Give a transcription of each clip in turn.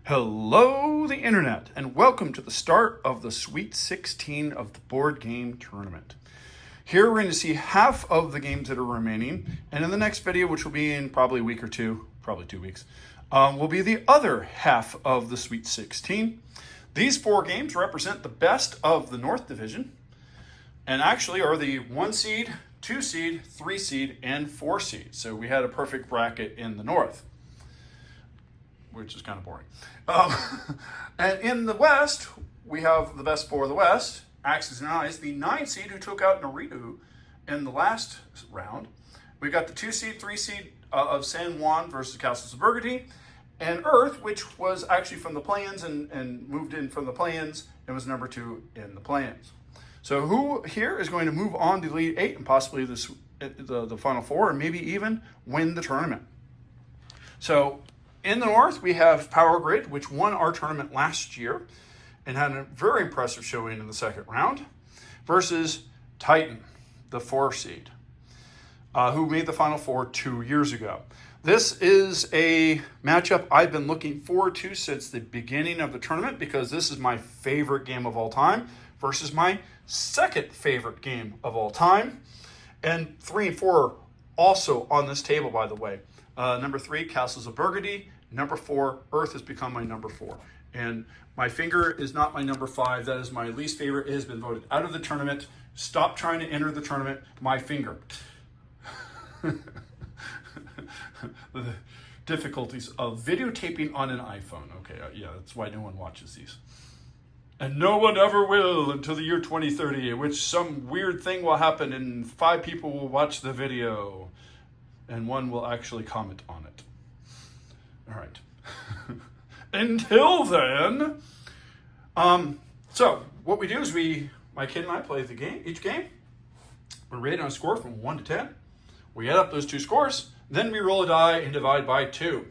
Hello, the internet, and welcome to the start of the Sweet 16 of the board game tournament. Here we're going to see half of the games that are remaining, and in the next video, which will be in probably a week or two, probably 2 weeks, will be the other half of the Sweet 16. These 4 games represent the best of the North Division, and actually are the 1 seed, 2 seed, 3 seed, and 4 seed. So we had a perfect bracket in the North, which is kind of boring. And in the West, we have the best 4 of the West, Axes and Eyes, the 9 seed who took out Naruto in the last round. We got the 2 seed, 3 seed of San Juan versus Castles of Burgundy, and Earth, which was actually from the play-ins and moved in from the play-ins and was number 2 in the play-ins. So who here is going to move on to the Elite 8 and possibly the Final 4 and maybe even win the tournament? So in the North, we have Power Grid, which won our tournament last year and had a very impressive showing in the second round, versus Titan, the 4 seed, who made the Final 4 2 years ago. This is a matchup I've been looking forward to since the beginning of the tournament because this is my favorite game of all time versus my second favorite game of all time. And 3 and 4 also on this table, by the way. Number 3, Castles of Burgundy. Number 4, Earth has become my number 4. And my finger is not my number 5. That is my least favorite. It has been voted out of the tournament. Stop trying to enter the tournament. My finger. The difficulties of videotaping on an iPhone. Okay, yeah, that's why no one watches these. And no one ever will until the year 2030, in which some weird thing will happen and 5 people will watch the video and 1 will actually comment on it. All right. Until then, so what we do is my kid and I play the game, each game. We're rated on a score from 1 to 10. We add up those 2 scores, then we roll a die and divide by 2.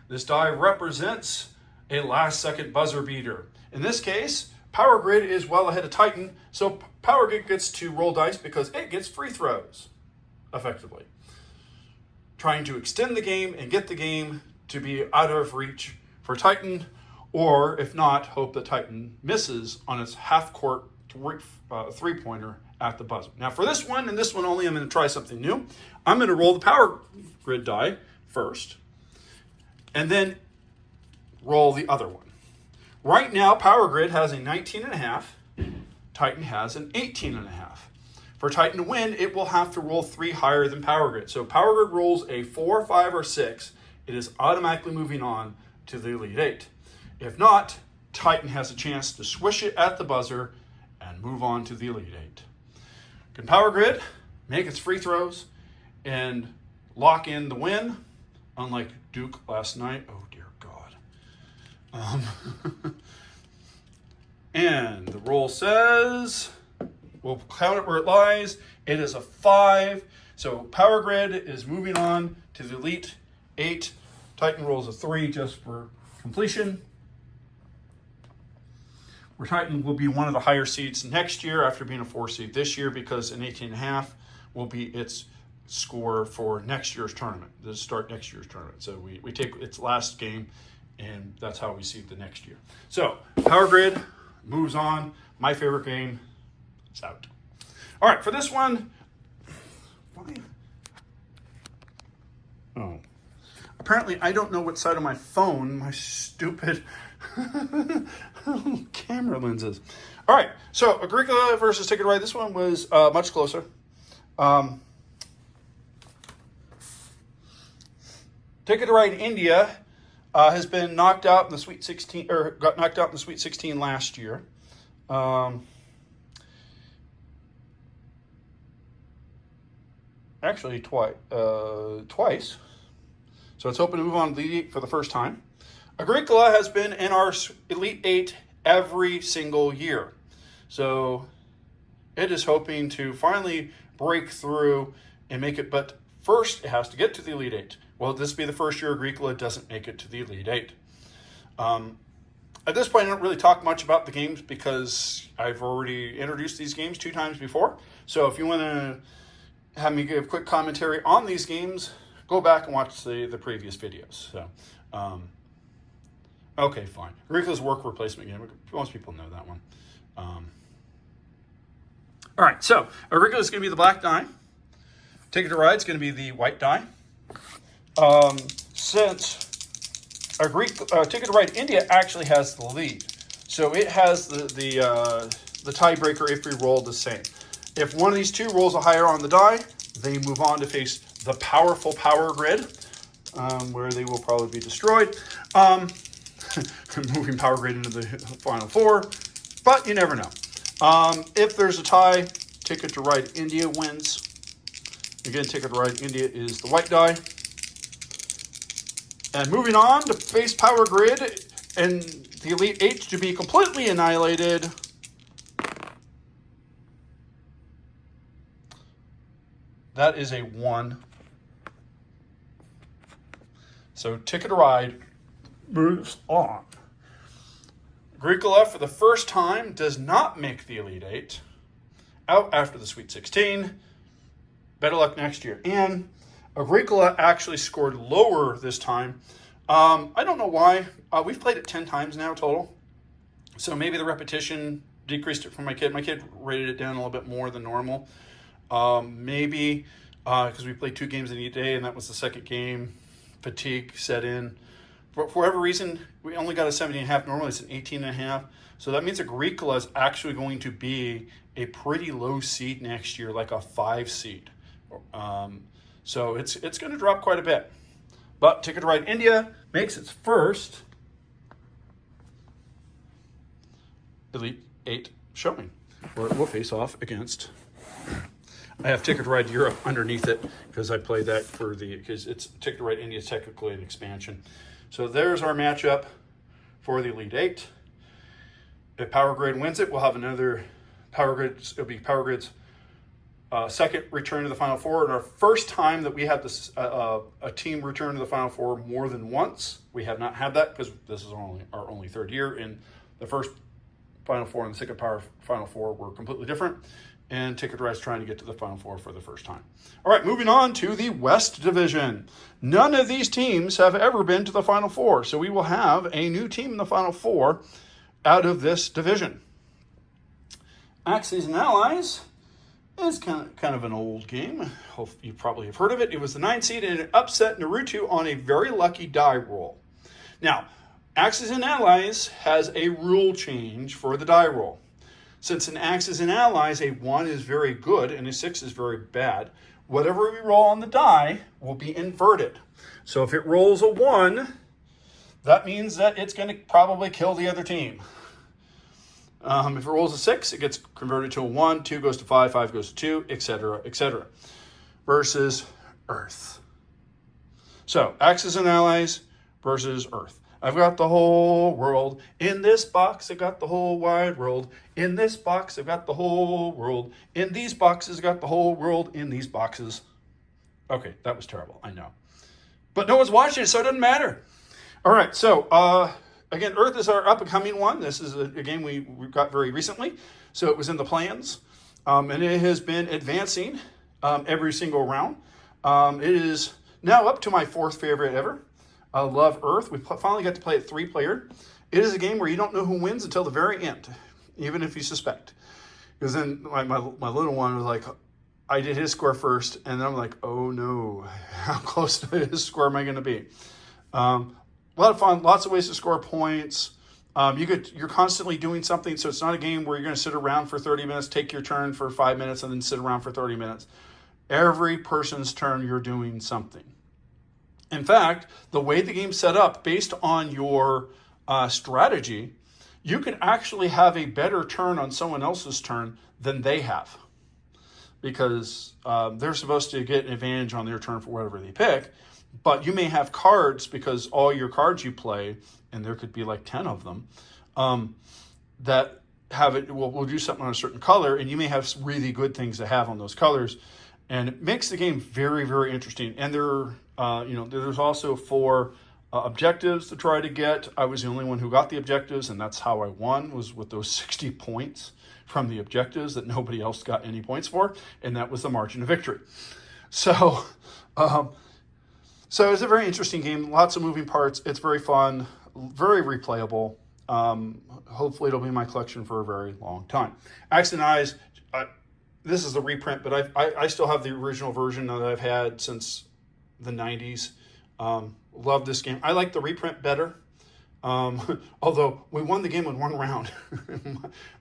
This die represents a last-second buzzer beater. In this case, Power Grid is well ahead of Titan, so Power Grid gets to roll dice because it gets free throws, effectively. Trying to extend the game and get the game to be out of reach for Titan, or if not, hope that Titan misses on its half-court three-pointer at the buzzer. Now for this one, and this one only, I'm going to try something new. I'm going to roll the Power Grid die first, and then roll the other one. Right now, Power Grid has a 19.5. Titan has an 18.5. For Titan to win, it will have to roll 3 higher than Power Grid. So Power Grid rolls a 4, 5, or 6. It is automatically moving on to the Elite 8. If not, Titan has a chance to swish it at the buzzer and move on to the Elite 8. Can Power Grid make its free throws and lock in the win? Unlike Duke last night. Oh, dear God. And the roll says, we'll count it where it lies. It is a 5. So Power Grid is moving on to the Elite 8. Titan rolls a 3 just for completion. Where Titan will be one of the higher seeds next year after being a 4 seed this year, because an 18.5 will be its score for next year's tournament, the start next year's tournament. So we take its last game, and that's how we see the next year. So Power Grid moves on. My favorite game is out. All right, for this one, oh, apparently I don't know what side of my phone my stupid camera lens is. All right, so Agricola versus Ticket to Ride. This one was much closer. Ticket to Ride India has been knocked out in the Sweet 16, or got knocked out in the Sweet 16 last year. Actually, twice. So it's hoping to move on to the Elite 8 for the first time. Agricola has been in our Elite 8 every single year. So it is hoping to finally break through and make it, but first it has to get to the Elite 8. Will this be the first year Agricola doesn't make it to the Elite 8? At this point, I don't really talk much about the games because I've already introduced these games 2 times before. So if you want to have me give quick commentary on these games, go back and watch the previous videos. So Okay, fine. Agricola's work replacement game. Most people know that one. All right, so Agricola's going to be the black die. Ticket to Ride's going to be the white die. Since Ticket to Ride India actually has the lead, so it has the tiebreaker if we roll the same. If one of these two rolls a higher on the die, they move on to face the powerful power grid, where they will probably be destroyed. Moving power grid into the final four, but you never know. If there's a tie, Ticket to Ride India wins. Again, Ticket to Ride India is the white die. And moving on to face power grid and the Elite Eight to be completely annihilated. That is a 1. So Ticket to Ride moves on. Agricola, for the first time, does not make the Elite Eight. Out after the Sweet 16. Better luck next year. And Agricola actually scored lower this time. I don't know why. We've played it 10 times now total. So maybe the repetition decreased it for my kid. My kid rated it down a little bit more than normal. Maybe because we played 2 games in each day, and that was the second game. Fatigue set in. For whatever reason, we only got a 17.5. Normally it's an 18.5. So that means Agricola is actually going to be a pretty low seed next year, like a 5 seed. So it's going to drop quite a bit. But Ticket to Ride India makes its first Elite 8 showing, where it will face off against. I have Ticket to Ride Europe underneath it because I play that because it's Ticket to Ride India is technically an expansion. So there's our matchup for the Elite 8. If Power Grid wins it, we'll have another Power Grid. It'll be Power Grid's second return to the Final Four, and our first time that we had this a team return to the Final Four more than once. We have not had that because this is our only third year. And the first Final Four and the second Final Four were completely different. And Ticket to Ride's trying to get to the Final Four for the first time. All right, moving on to the West Division. None of these teams have ever been to the Final Four, so we will have a new team in the Final Four out of this division. Axes and Allies is kind of an old game. You probably have heard of it. It was the 9 seed and it upset Naruto on a very lucky die roll. Now, Axes and Allies has a rule change for the die roll. Since in Axes and Allies, a 1 is very good and a 6 is very bad, whatever we roll on the die will be inverted. So if it rolls a 1, that means that it's going to probably kill the other team. If it rolls a 6, it gets converted to a 1, 2 goes to 5, 5 goes to 2, etc., etc. Versus Earth. So, Axis and Allies versus Earth. I've got the whole world. In this box, I've got the whole wide world. In this box, I've got the whole world. In these boxes, I've got the whole world. In these boxes. Okay, that was terrible, I know. But no one's watching it, so it doesn't matter. All right, so, again, Earth is our up-and-coming one. This is a game we got very recently. So it was in the plans. And it has been advancing every single round. It is now up to my 4th favorite ever. I love Earth. We finally got to play it 3-player. It is a game where you don't know who wins until the very end, even if you suspect. Because then my little one was like, I did his score first, and then I'm like, oh no, how close to his score am I going to be? A lot of fun, lots of ways to score points. You're constantly doing something, so it's not a game where you're going to sit around for 30 minutes, take your turn for 5 minutes, and then sit around for 30 minutes. Every person's turn, you're doing something. In fact, the way the game's set up, based on your strategy, you can actually have a better turn on someone else's turn than they have. Because they're supposed to get an advantage on their turn for whatever they pick. But you may have cards, because all your cards you play, and there could be like 10 of them, that have it will do something on a certain color, and you may have really good things to have on those colors. And it makes the game very, very interesting. And there's also 4 objectives to try to get. I was the only one who got the objectives, and that's how I won, was with those 60 points from the objectives that nobody else got any points for, and that was the margin of victory. So it's a very interesting game. Lots of moving parts. It's very fun. very replayable. Hopefully it'll be in my collection for a very long time. Axe and Eyes, this is the reprint, but I still have the original version that I've had since the 90s. Love this game. I like the reprint better. Although we won the game in one round.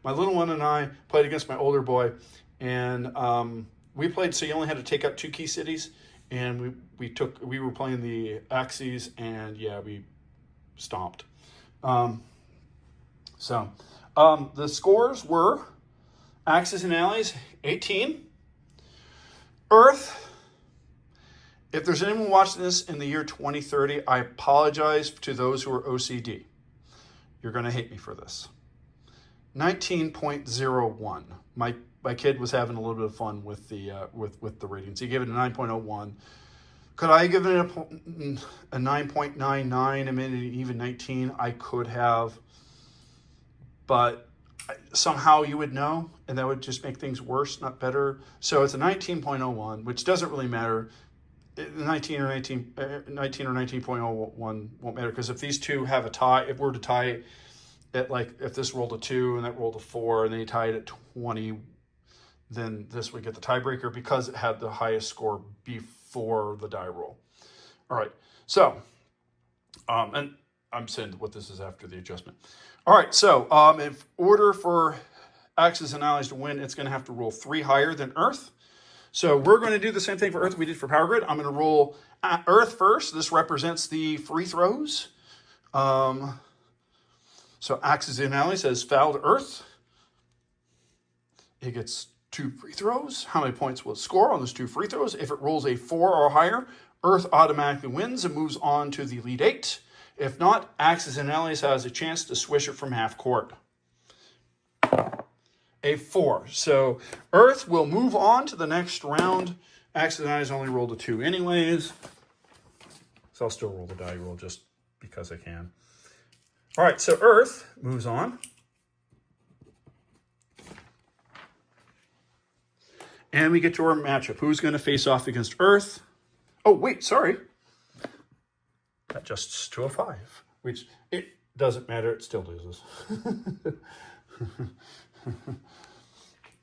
My little one and I played against my older boy, and we played, so you only had to take out 2 key cities, and we were playing the Axes, and yeah, we stomped. The scores were Axes and Allies 18. Earth. If there's anyone watching this in the year 2030, I apologize to those who are OCD. You're going to hate me for this. 19.01. My kid was having a little bit of fun with the ratings. He gave it a 9.01. Could I give it a 9.99? I mean, even 19, I could have. But somehow you would know, and that would just make things worse, not better. So it's a 19.01, which doesn't really matter. 19 or 19.01 won't matter, because if these two have a tie, if we're to tie it, like if this rolled a 2 and that rolled a 4 and then you tie it at 20, then this would get the tiebreaker because it had the highest score before the die roll. All right, so and I'm saying what this is after the adjustment. All right, so in order for Axes and Allies to win, it's going to have to roll 3 higher than Earth. So we're going to do the same thing for Earth we did for Power Grid. I'm going to roll Earth first. This represents the free throws. So Axes and Allies has fouled Earth. It gets 2 free throws. How many points will it score on those 2 free throws? If it rolls a 4 or higher, Earth automatically wins and moves on to the Elite 8. If not, Axes and Allies has a chance to swish it from half court. A 4. So Earth will move on to the next round. Axes and Allies only rolled a 2 anyways. So I'll still roll the die roll just because I can. All right, so Earth moves on. And we get to our matchup. Who's going to face off against Earth? Oh, wait, sorry. That adjusts to a 5, which it doesn't matter. It still loses.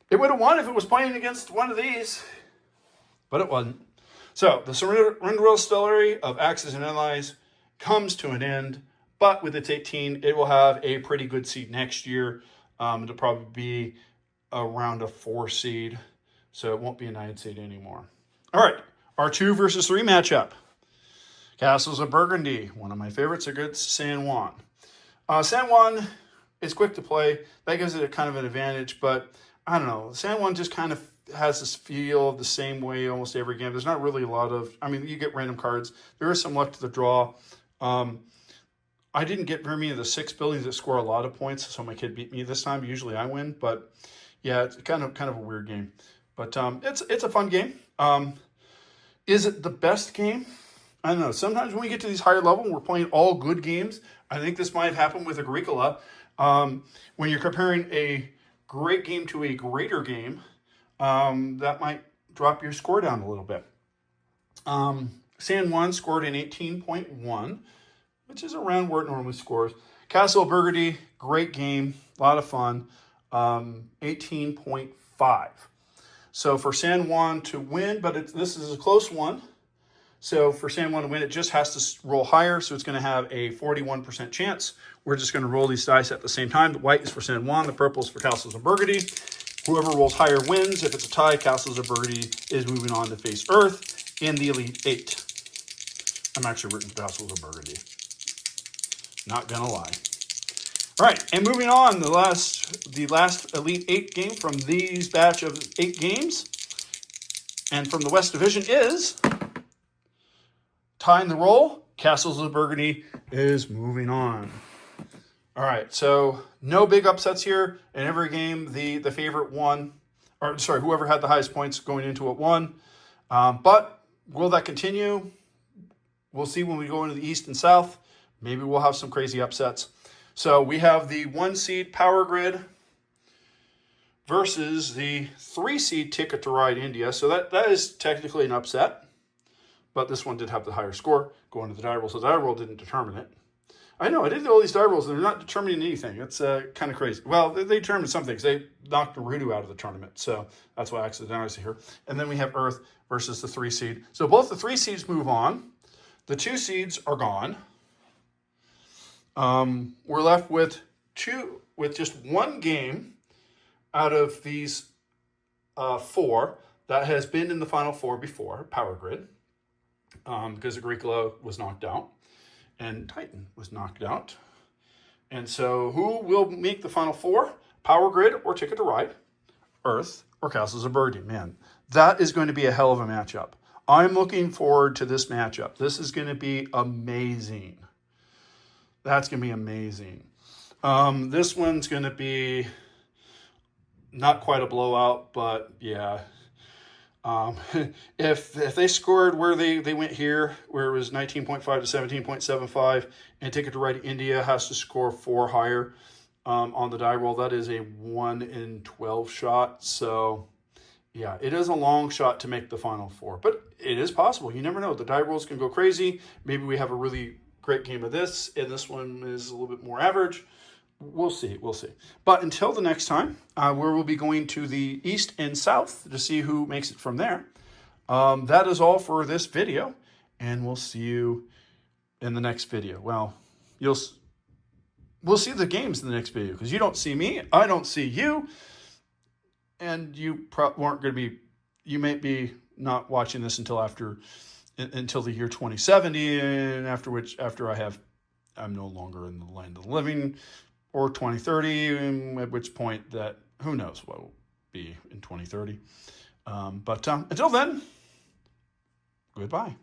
It would have won if it was playing against one of these, but it wasn't. So the surrender story of Axes and Allies comes to an end, but with its 18, it will have a pretty good seed next year. It'll probably be around a 4 seed, so it won't be a 9 seed anymore. All right, our 2 versus 3 matchup. Castles of Burgundy, one of my favorites, against San Juan. San Juan is quick to play. That gives it a kind of an advantage, but I don't know. San Juan just kind of has this feel of the same way almost every game. There's not really a lot of, I mean, you get random cards. There is some luck to the draw. I didn't get very many of the 6 buildings that score a lot of points, so my kid beat me this time. Usually I win, but yeah, it's kind of a weird game. But it's a fun game. Is it the best game? I don't know. Sometimes when we get to these higher levels, we're playing all good games. I think this might have happened with Agricola. When you're comparing a great game to a greater game, that might drop your score down a little bit. San Juan scored an 18.1, which is around where it normally scores. Castle of Burgundy, great game, a lot of fun, 18.5. So for San Juan to win, but this is a close one. So for San Juan to win, it just has to roll higher. So it's going to have a 41% chance. We're just going to roll these dice at the same time. The white is for San Juan. The purple is for Castles of Burgundy. Whoever rolls higher wins. If it's a tie, Castles of Burgundy is moving on to face Earth in the Elite 8. I'm actually rooting for Castles of Burgundy. Not going to lie. All right, and moving on, the last Elite 8 game from these batch of 8 games. And from the West Division is... tying the roll, Castles of Burgundy is moving on. All right, so no big upsets here. In every game, the favorite won, or sorry, whoever had the highest points going into it won. But will that continue? We'll see when we go into the East and South. Maybe we'll have some crazy upsets. So we have the 1 seed Power Grid versus the 3 seed Ticket to Ride India. So that is technically an upset. But this one did have the higher score going to the die roll, so the die roll didn't determine it. I know, I did all these die rolls, and they're not determining anything. It's kind of crazy. Well, they determined some things. They knocked Naruto out of the tournament, so that's why I accidentally see here. And then we have Earth versus the 3 seed. So both the 3 seeds move on. The 2 seeds are gone. We're left with just one game out of these 4 that has been in the Final Four before, Power Grid, because Agricola was knocked out and Titan was knocked out. And so who will make the Final Four? Power Grid or Ticket to Ride, Earth or Castles of Burgundy. Man, that is going to be a hell of a matchup. I'm looking forward to this matchup. This is going to be amazing. That's going to be amazing. This one's going to be not quite a blowout, but yeah. If they scored where they went here, where it was 19.5 to 17.75, and Ticket to Ride India has to score 4 higher on the die roll, that is a 1 in 12 shot. So yeah, it is a long shot to make the Final Four, but it is possible. You never know. The die rolls can go crazy. Maybe we have a really great game of this, and this one is a little bit more average. We'll see. We'll see. But until the next time, where we'll be going to the east and south to see who makes it from there. That is all for this video, and we'll see you in the next video. Well, we'll see the games in the next video, because you don't see me, I don't see you, and you weren't going to be. You may be not watching this until the year 2070, and after I'm no longer in the land of the living. Or 2030, at which point that, who knows what will be in 2030. But until then, goodbye.